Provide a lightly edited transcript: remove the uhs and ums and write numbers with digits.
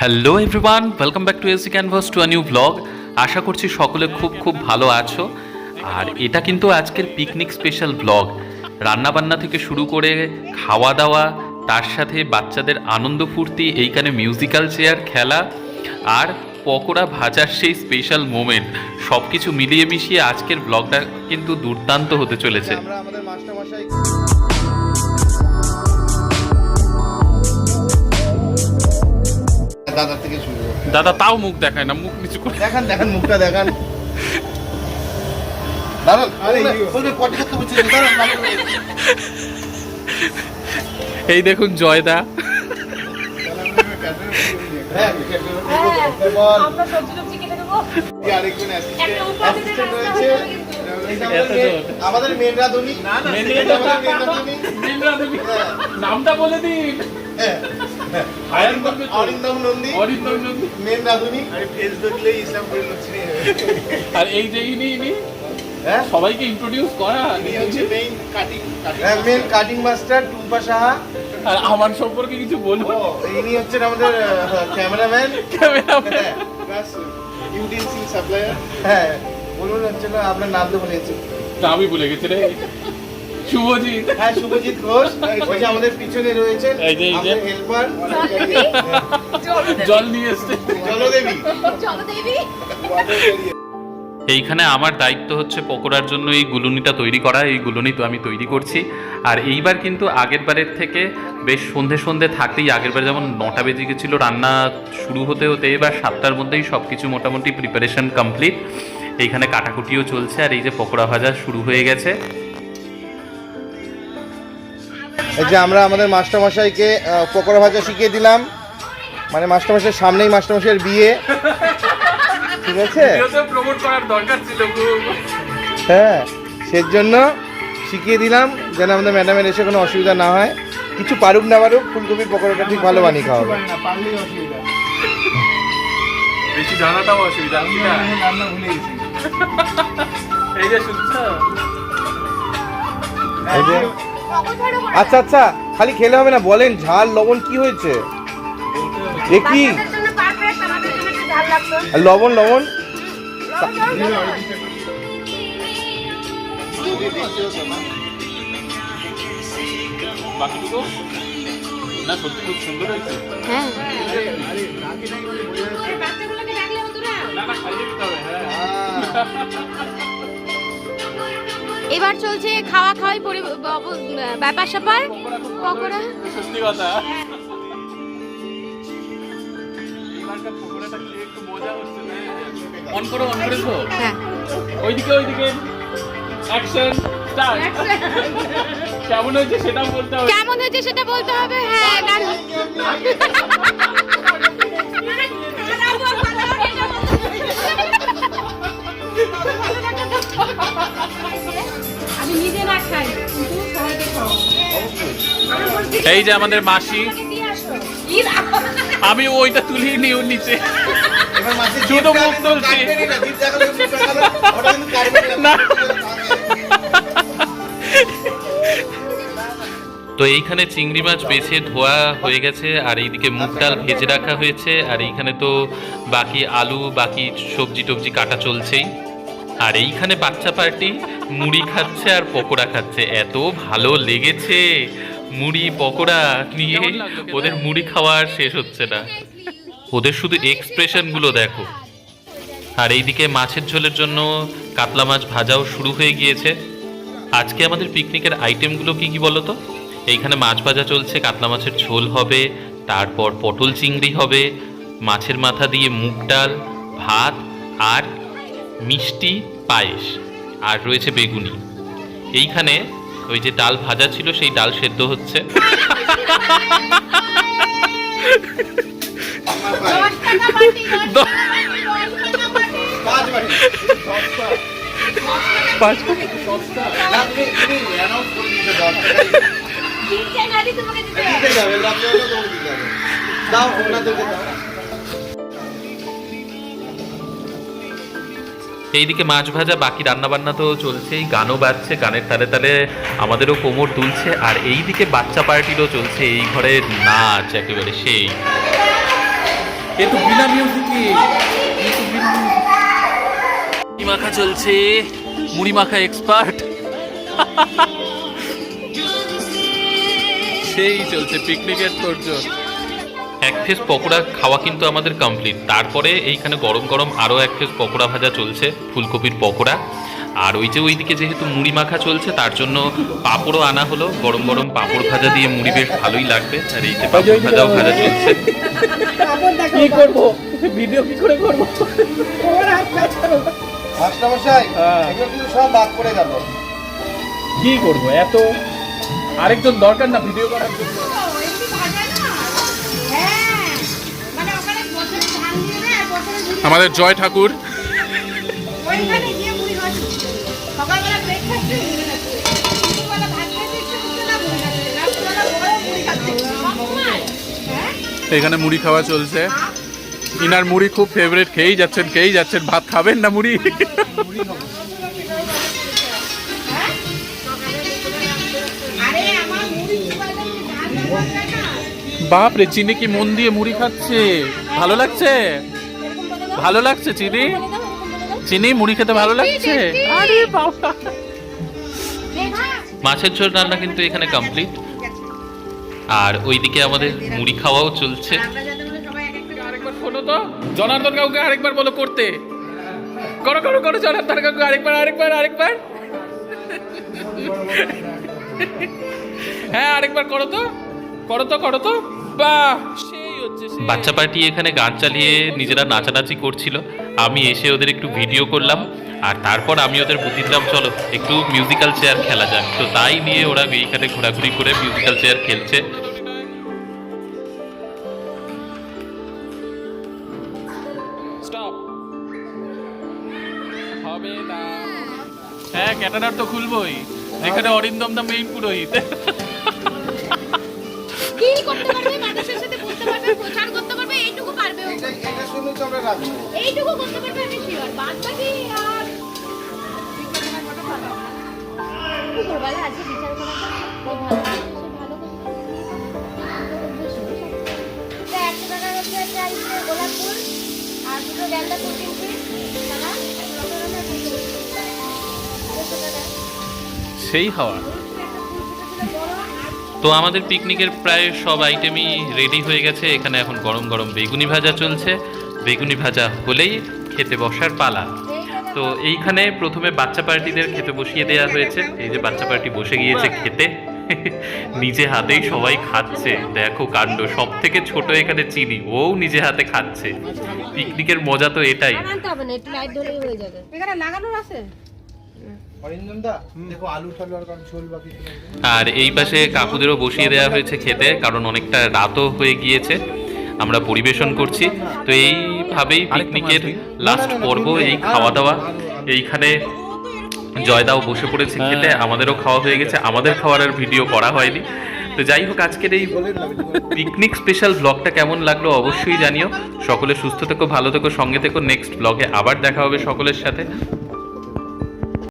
Hello everyone, welcome back to AC canvas to a new blog. আশা করছি সকলে খুব খুব ভালো আছো। আর এটা কিন্তু আজকের পিকনিক স্পেশাল ব্লগ। রান্নাবান্না থেকে শুরু করে খাওয়া দাওয়া, তার সাথে বাচ্চাদের আনন্দ ফুর্তি, এইখানে মিউজিক্যাল চেয়ার খেলা আর পকোড়া ভাজার সেই স্পেশাল মোমেন্ট, সব কিছু মিলিয়ে মিশিয়ে আজকের ব্লগটা কিন্তু দুর্দান্ত হতে চলেছে। আমরা আমাদের মাস্টারমশাই দাদা থেকে শুরু করব। দাদা তাও মুখ দেখায় না, মুখ নিচু করে দেখান দেখান মুখটা দেখান। দাঁড়ান, আরে বলবে পটি করতে বলছিস, দাঁড়ান দাঁড়ান। এই দেখুন জয়দা। হ্যাঁ, বল। আমরা সবজি টবজি কেটে দেবো। আরেকজন একটা অ্যাসিস্ট্যান্ট উপরে রয়েছে। আমাদের মেন রাঁধুনি। নামটা বলে দিন। অরিন্দম নন্দী মেন রাঁধুনি। আর এই যে ইনি হ্যাঁ, সবাইকে ইন্ট্রোডিউস করা, main cutting master Tumpa Saha. আর আমার সম্পর্কে কিছু বলবো। ইনি হচ্ছেন আমাদের ক্যামেরাম্যান, ইউটেন্সিল সাপ্লায়ার। হ্যাঁ, বলুন হচ্ছিল আপনার নাম তো বলেছি। তা আমি ভুলে গেছি রে। শুভজিৎ। হ্যাঁ, শুভজিৎ ঘোষ। ওই যে আমাদের পিছনে রয়েছেন এই যে আমাদের হেল্পার জল নিয়ে এসছে, জলদেবী। জলদেবী। এইখানে আমার দায়িত্ব হচ্ছে পকোড়ার জন্য এই গুলুনিটা তৈরি করা। এই গুলুনি তো আমি তৈরি করছি। আর এইবার কিন্তু আগের বারের থেকে বেশ সন্ধে সন্ধে থাকতেই, আগের বার যেমন 9টা বেজে গেছিলো রান্না শুরু হতে হতে, এবার 7টার মধ্যেই সব কিছু মোটামুটি প্রিপারেশন কমপ্লিট। এইখানে কাটাকুটিও চলছে আর এই যে পকোড়া ভাজা শুরু হয়ে গেছে। এই যে আমরা আমাদের মাস্টারমশাইকে পকোড়া ভাজা শিখিয়ে দিলাম। মানে মাস্টারমশাইয়ের সামনেই মাস্টারমশাইয়ের বিয়ে, ঠিক আছে? প্রমোট করার দরকার ছিল। হ্যাঁ, সেজন্য শিখিয়ে দিলাম যেন আমাদের ম্যাডামের এসে কোনো অসুবিধা না হয়। কিছু পারুক না পারুক, ফুলকপির পকোড়াটা ঠিক ভালো বানিয়ে খাওয়া হবে। বেশি জানাটাও অসুবিধা। এই যে শুনছো, এই যে আচ্ছা আচ্ছা, খালি খেলে হবে না, বলেন ঝাল লবণ কি হয়েছে? এ কি বাচ্চাদের জন্য পারফেক্ট, আমাদের জন্য একটু ঝাল লাগতো। আর লবণ লবণ বাকিটুকু না সত্যি খুব সুন্দর হয়েছে। হ্যাঁ, বাচ্চাগুলোকে ডাকলে হতো না। না না, খাইয়ে দিতে হবে। হ্যাঁ, এবার চলছে খাওয়া খাওয়াই ব্যাপার স্যাপার পকোড়া। সত্যি কথা। এবারকার পকোড়াটা খেয়ে একটু মজা হচ্ছে না? অন করো, অন করেছো? হ্যাঁ, ওইদিকে অ্যাকশন স্টার্ট। কেমন হয়েছে সেটাও বলতে হবে। কেমন হয়েছে সেটা বলতে হবে। হ্যাঁ, গান আমি নিজে না খাই কিন্তু সবাইকে খাওয়াবো। এই যে আমাদের মাসি, আমি ওইটা তুলিয়ে নিও নিচে। এবার মাসি শুধু মুখ তুলছি। না। তো এইখানে চিংড়ি মাছ বেছে ধোয়া হয়ে গেছে আর এইদিকে মুগ ডাল ভেজে রাখা হয়েছে আর এইখানে তো বাকি আলু, বাকি সবজি টবজি কাটা চলছেই। আর এইখানে বাচ্চা পার্টি মুড়ি খাচ্ছে আর পকোড়া খাচ্ছে। এত ভালো লেগেছে মুড়ি পকোড়া নিয়ে, ওদের মুড়ি খাওয়া আর শেষ হচ্ছে না। ওদের শুধু এক্সপ্রেশনগুলো দেখো। আর এইদিকে মাছের ঝোলের জন্য কাতলা মাছ ভাজাও শুরু হয়ে গিয়েছে। আজকে আমাদের পিকনিকের আইটেমগুলো কি কি বলো তো? এইখানে মাছ ভাজা চলছে, কাতলা মাছের ঝোল হবে, তারপর পটল চিংড়ি হবে, মাছের মাথা দিয়ে মুগ ডাল, ভাত আর মিষ্টি পায়েস, আর রয়েছে বেগুনি। এইখানে ওই যে ডাল ভাজা ছিল সেই ডাল সেদ্ধ হচ্ছে। এইদিকে মাছ ভাজা, বাকি রান্নাবান্না তো চলছেই, গানও বাজছে, গানের তালে তালে আমাদেরও কোমর দুলছে। আর এইদিকে বাচ্চা পার্টিরও চলছে, এই ঘরে নাচ একেবারে সেই। এ তো বিনা মিউজিকে মুড়ি মাখা চলছে, মুড়ি মাখা এক্সপার্ট। সেই চলছে পিকনিকের তোড়জোড়। এক ফেস পকোড়া খাওয়া কিন্তু আমাদের কমপ্লিট। তারপরে এইখানে গরম গরম আরও এক ফেস পকোড়া ভাজা চলছে, ফুলকপির পকোড়া। আর ওই যে ওইদিকে যেহেতু মুড়ি মাখা চলছে তার জন্য পাঁপড়ও আনা হলো। গরম গরম পাঁপড় ভাজা দিয়ে মুড়ি বেশ ভালোই লাগবে। আর এই যে পাঁপড় ভাজাও ভাজা চলছে। কি করব, ভিডিও কি করে করব? মাস্টারমশাই এগুলো কিন্তু সব বাদ পড়ে গেল। কি করব, এত আরেকজন দরকার না ভিডিও করার জন্য? আমাদের জয় ঠাকুর এখানে মুড়ি খাওয়া চলছে। ইনার মুড়ি খুব ফেভারিট, খেয়েই যাচ্ছেন। ভাত খাবেন না মুড়ি? বাপ রে, চিনি কি মন দিয়ে মুড়ি খাচ্ছে। ভালো লাগছে চিনি মুড়ি খেতে ভালো লাগছে। আরে বাবা, মাছের ঝোল রান্না কিন্তু এখানে কমপ্লিট। আর ওইদিকে আমাদের মুড়ি খাওয়াও চলছে। আরেকবার শোনো তো, জনার্দন কাউকে আরেকবার বলো করতে। করো জনার্দন কাউকে আরেকবার। হ্যাঁ আরেকবার করো তো। বাহ, সেই হচ্ছে। বাচ্চা পার্টি এখানে গান চালিয়ে নিজেরা নাচানাচি করছিল। আমি এসে ওদের একটু ভিডিও করলাম। আর তারপর আমি ওদের বুদ্ধি দিলাম চলো একটু মিউজিক্যাল চেয়ার খেলা যাক। তো তাই নিয়ে ওরা এইখানে ঘোরাঘুরি করে মিউজিক্যাল চেয়ার খেলছে। হ্যাঁ, ক্যাটারার তো খুলবই, যেখানে অরিন্দম দা মেইন পুরোহিত। কি করতে পারবে, মানুষের সাথে বলতে পারবে, প্রচার করতে পারবে, এইটুকু পারবে ও। এটা শুনে তো আমরা রাখবো। এইটুকু করতে পারবে, আমি শিওর। বাদ বাকি আর দুপুরবেলা আছে বিচার করা খুব ভালো লাগছে, ভালো করতে। এটা 100 টাকার মধ্যে একটা ইসে গোলাপ ফুল আর দুটো গেন্দা ফুল কিনছি। দাদা সেই হাওয়া। তো আমাদের পিকনিকের প্রায় সব আইটেমই রেডি হয়ে গেছে। এখানে এখন গরম গরম বেগুনি ভাজা চলছে। বেগুনি ভাজা হলেই খেতে বসার পালা। তো এইখানে প্রথমে বাচ্চা পার্টিদের খেতে বসিয়ে দেওয়া হয়েছে। এই যে বাচ্চা পার্টি বসে গিয়েছে খেতে, নিজে হাতেই সবাই খাচ্ছে। দেখো কাণ্ড, সব থেকে ছোট এখানে চিনি, ও নিজে হাতে খাচ্ছে। পিকনিকের মজা তো এটাই। আনতে হবে না, একটু লাইট ধরেই হয়ে যাবে। এখানে লাগানোর আছে। আর এই পাশে কাকুদেরও বসিয়ে দেওয়া হয়েছে খেতে, কারণ অনেকটা রাতও হয়ে গিয়েছে। আমরা পরিবেশন করছি। তো এইভাবেই পিকনিকের লাস্ট পর্ব, এই খাওয়া দাওয়া। এইখানে জয়দাও বসে পড়েছে খেতে, আমাদেরও খাওয়া হয়ে গেছে। আমাদের খাওয়ার আর ভিডিও করা হয়নি। তো যাই হোক, আজকের এই পিকনিক স্পেশাল ব্লগটা কেমন লাগলো অবশ্যই জানিও। সকলে সুস্থ থেকো, ভালো থেকো, সঙ্গে থেকো। নেক্সট ব্লগে আবার দেখা হবে সকলের সাথে।